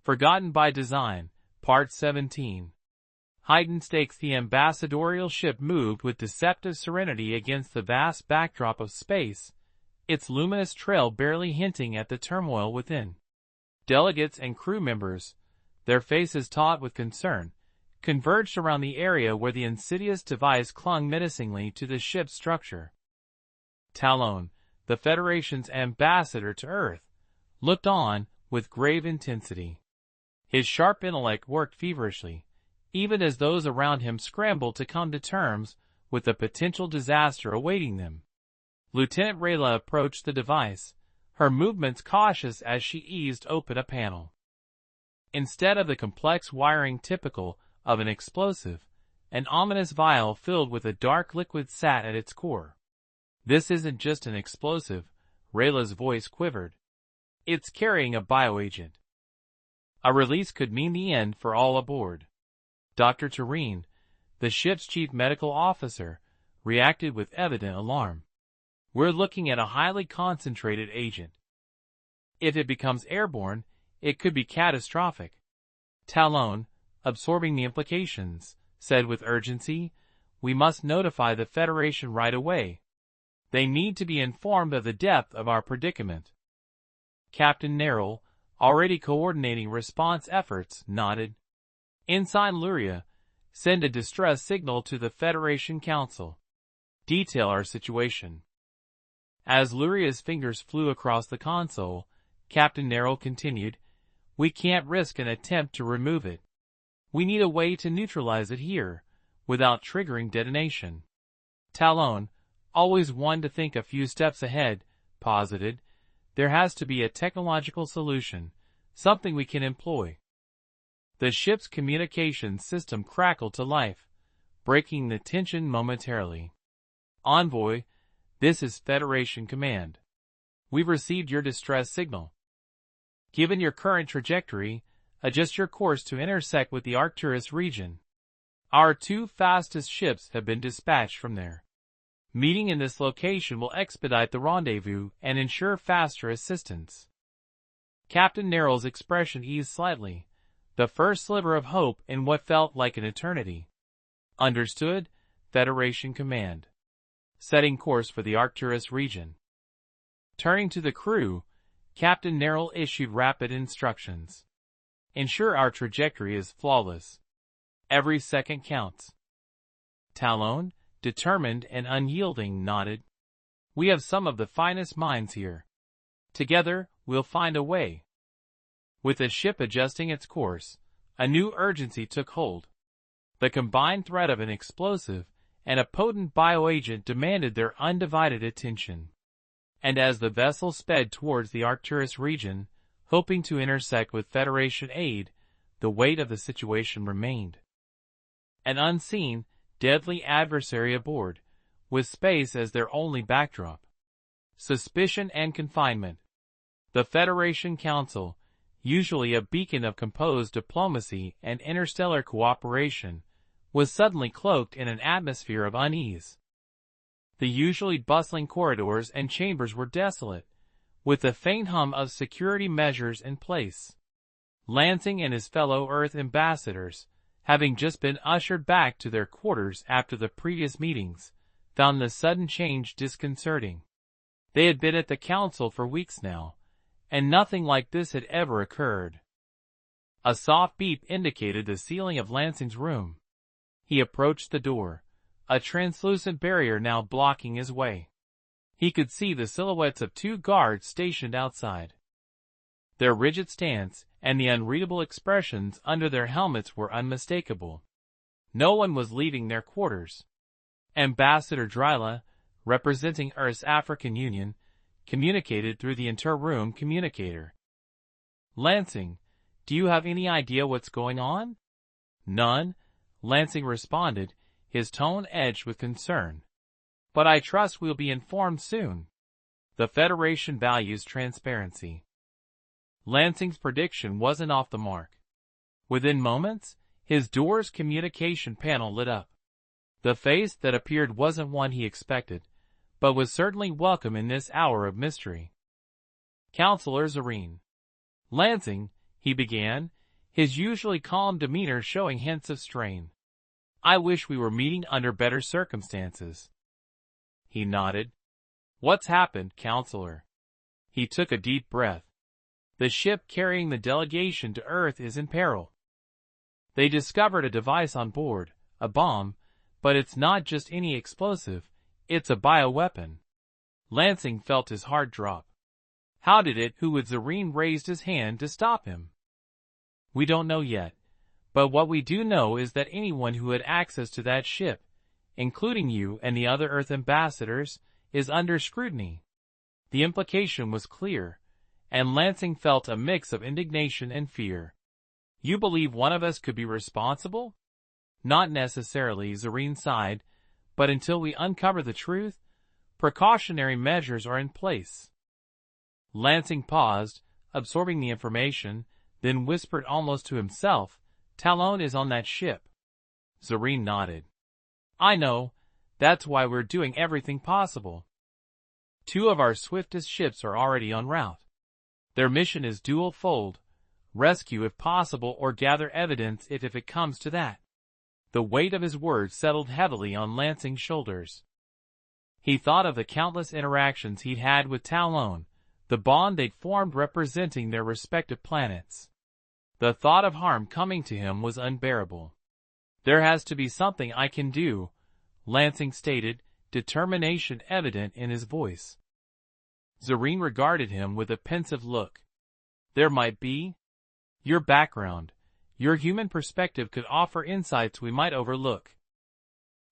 Forgotten by Design, Part 17. Heightened stakes. The ambassadorial ship moved with deceptive serenity against the vast backdrop of space, its luminous trail barely hinting at the turmoil within. Delegates and crew members, their faces taut with concern, converged around the area where the insidious device clung menacingly to the ship's structure. Talon, the Federation's ambassador to Earth, looked on with grave intensity. His sharp intellect worked feverishly, even as those around him scrambled to come to terms with the potential disaster awaiting them. Lieutenant Rayla approached the device, her movements cautious as she eased open a panel. Instead of the complex wiring typical of an explosive, an ominous vial filled with a dark liquid sat at its core. "This isn't just an explosive," Rayla's voice quivered. "It's carrying a bioagent. A release could mean the end for all aboard." Dr. Tureen, the ship's chief medical officer, reacted with evident alarm. "We're looking at a highly concentrated agent. If it becomes airborne, it could be catastrophic." Talon, absorbing the implications, said with urgency, "We must notify the Federation right away. They need to be informed of the depth of our predicament." Captain Nerrell, already coordinating response efforts, nodded. "Ensign Luria, send a distress signal to the Federation Council. Detail our situation." As Luria's fingers flew across the console, Captain Nerrell continued, "We can't risk an attempt to remove it. We need a way to neutralize it here, without triggering detonation." Talon, always one to think a few steps ahead, posited, "There has to be a technological solution, something we can employ." The ship's communications system crackled to life, breaking the tension momentarily. "Envoy, this is Federation Command. We've received your distress signal. Given your current trajectory, adjust your course to intersect with the Arcturus region. Our 2 fastest ships have been dispatched from there. Meeting in this location will expedite the rendezvous and ensure faster assistance." Captain Nerrell's expression eased slightly, the first sliver of hope in what felt like an eternity. "Understood, Federation Command. Setting course for the Arcturus region." Turning to the crew, Captain Nerrell issued rapid instructions. "Ensure our trajectory is flawless. Every second counts." Talon, determined and unyielding, nodded. "We have some of the finest minds here. Together, we'll find a way." With the ship adjusting its course, a new urgency took hold. The combined threat of an explosive and a potent bioagent demanded their undivided attention. And as the vessel sped towards the Arcturus region, hoping to intersect with Federation aid, the weight of the situation remained. An unseen, deadly adversary aboard, with space as their only backdrop. Suspicion and confinement. The Federation Council, usually a beacon of composed diplomacy and interstellar cooperation, was suddenly cloaked in an atmosphere of unease. The usually bustling corridors and chambers were desolate, with the faint hum of security measures in place. Lansing and his fellow Earth ambassadors, having just been ushered back to their quarters after the previous meetings, found the sudden change disconcerting. They had been at the council for weeks now, and nothing like this had ever occurred. A soft beep indicated the ceiling of Lansing's room. He approached the door, a translucent barrier now blocking his way. He could see the silhouettes of 2 guards stationed outside. Their rigid stance and the unreadable expressions under their helmets were unmistakable. No one was leaving their quarters. Ambassador Dryla, representing Earth's African Union, communicated through the inter-room communicator. "Lansing, do you have any idea what's going on?" "None," Lansing responded, his tone edged with concern. "But I trust we'll be informed soon. The Federation values transparency." Lansing's prediction wasn't off the mark. Within moments, his door's communication panel lit up. The face that appeared wasn't one he expected, but was certainly welcome in this hour of mystery. "Counselor Zareen." "Lansing," he began, his usually calm demeanor showing hints of strain. I wish we were meeting under better circumstances. He nodded. What's happened, Counselor? He took a deep breath. The ship carrying the delegation to Earth is in peril. They discovered a device on board, a bomb, but it's not just any explosive, it's a bioweapon. Lansing felt his heart drop. How did it? Who with Zareen raised his hand to stop him? We don't know yet, but what we do know is that anyone who had access to that ship, including you and the other Earth ambassadors, is under scrutiny. The implication was clear, and Lansing felt a mix of indignation and fear. You believe one of us could be responsible? Not necessarily, Zareen sighed, but until we uncover the truth, precautionary measures are in place. Lansing paused, absorbing the information, then whispered almost to himself, Talon is on that ship. Zareen nodded. I know, that's why we're doing everything possible. 2 of our swiftest ships are already en route. Their mission is dual-fold, rescue if possible or gather evidence if it comes to that. The weight of his words settled heavily on Lansing's shoulders. He thought of the countless interactions he'd had with Talon, the bond they'd formed representing their respective planets. The thought of harm coming to him was unbearable. There has to be something I can do, Lansing stated, determination evident in his voice. Zareen regarded him with a pensive look. There might be. Your background, your human perspective could offer insights we might overlook.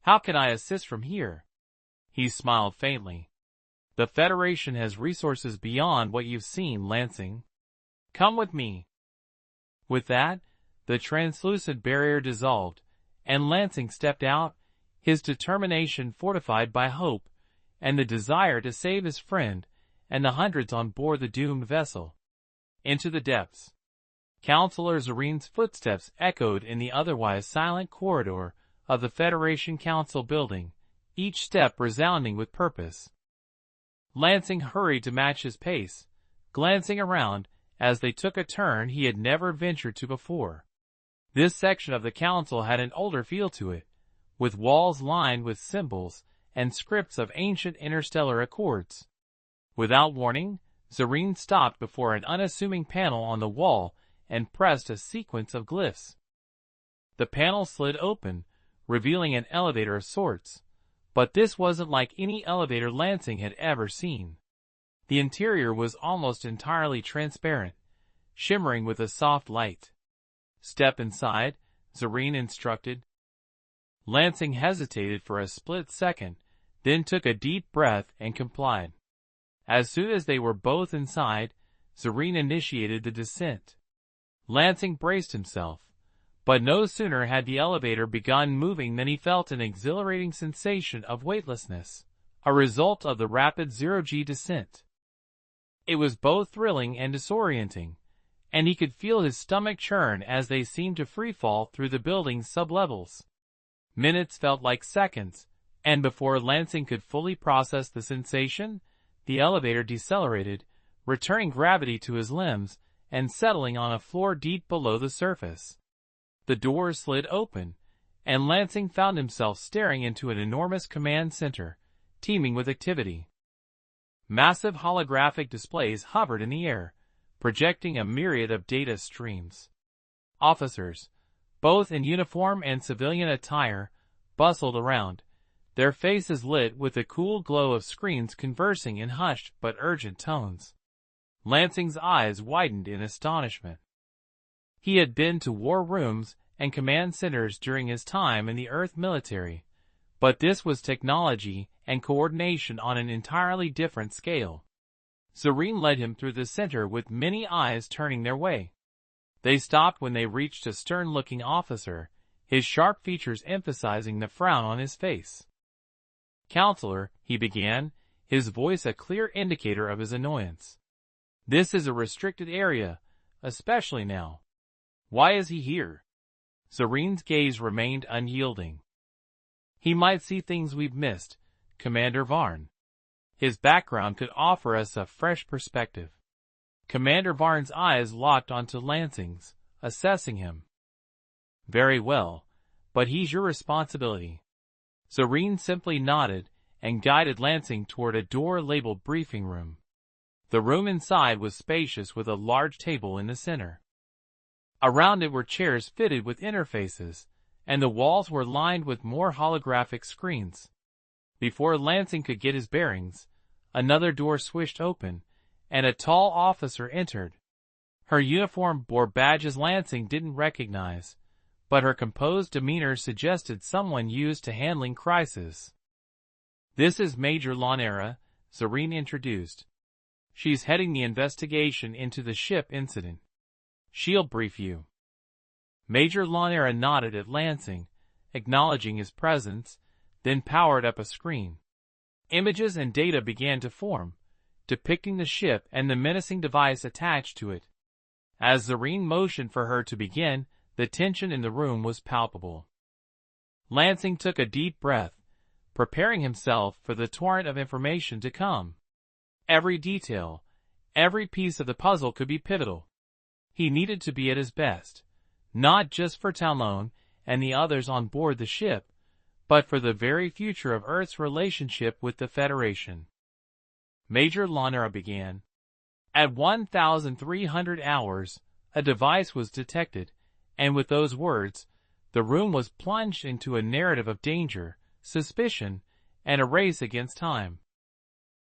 How can I assist from here? He smiled faintly. The Federation has resources beyond what you've seen, Lansing. Come with me. With that, the translucent barrier dissolved, and Lansing stepped out, his determination fortified by hope and the desire to save his friend and the hundreds on board the doomed vessel. Into the depths. Counselor Zareen's footsteps echoed in the otherwise silent corridor of the Federation Council building, each step resounding with purpose. Lansing hurried to match his pace, glancing around as they took a turn he had never ventured to before. This section of the council had an older feel to it, with walls lined with symbols and scripts of ancient interstellar accords. Without warning, Zareen stopped before an unassuming panel on the wall and pressed a sequence of glyphs. The panel slid open, revealing an elevator of sorts, but this wasn't like any elevator Lansing had ever seen. The interior was almost entirely transparent, shimmering with a soft light. Step inside, Zareen instructed. Lansing hesitated for a split second, then took a deep breath and complied. As soon as they were both inside, Zareen initiated the descent. Lansing braced himself, but no sooner had the elevator begun moving than he felt an exhilarating sensation of weightlessness, a result of the rapid zero-G descent. It was both thrilling and disorienting, and he could feel his stomach churn as they seemed to freefall through the building's sublevels. Minutes felt like seconds, and before Lansing could fully process the sensation, the elevator decelerated, returning gravity to his limbs and settling on a floor deep below the surface. The doors slid open, and Lansing found himself staring into an enormous command center, teeming with activity. Massive holographic displays hovered in the air, projecting a myriad of data streams. Officers, both in uniform and civilian attire, bustled around, their faces lit with the cool glow of screens conversing in hushed but urgent tones. Lansing's eyes widened in astonishment. He had been to war rooms and command centers during his time in the Earth military, but this was technology and coordination on an entirely different scale. Zareen led him through the center with many eyes turning their way. They stopped when they reached a stern-looking officer, his sharp features emphasizing the frown on his face. "Counselor," he began, his voice a clear indicator of his annoyance. "This is a restricted area, especially now." "Why is he here?" Zareen's gaze remained unyielding. "He might see things we've missed, Commander Varn. His background could offer us a fresh perspective." Commander Varn's eyes locked onto Lansing's, assessing him. Very well, but he's your responsibility. Zareen simply nodded and guided Lansing toward a door labeled briefing room. The room inside was spacious with a large table in the center. Around it were chairs fitted with interfaces, and the walls were lined with more holographic screens. Before Lansing could get his bearings, another door swished open, and a tall officer entered. Her uniform bore badges Lansing didn't recognize, but her composed demeanor suggested someone used to handling crises. "This is Major Launera," Zareen introduced. "She's heading the investigation into the ship incident. She'll brief you." Major Launera nodded at Lansing, acknowledging his presence, then powered up a screen. Images and data began to form, depicting the ship and the menacing device attached to it. As Zareen motioned for her to begin, the tension in the room was palpable. Lansing took a deep breath, preparing himself for the torrent of information to come. Every detail, every piece of the puzzle could be pivotal. He needed to be at his best, not just for Talon and the others on board the ship, but for the very future of Earth's relationship with the Federation. Major Launera began. At 1,300 hours, a device was detected, and with those words, the room was plunged into a narrative of danger, suspicion, and a race against time.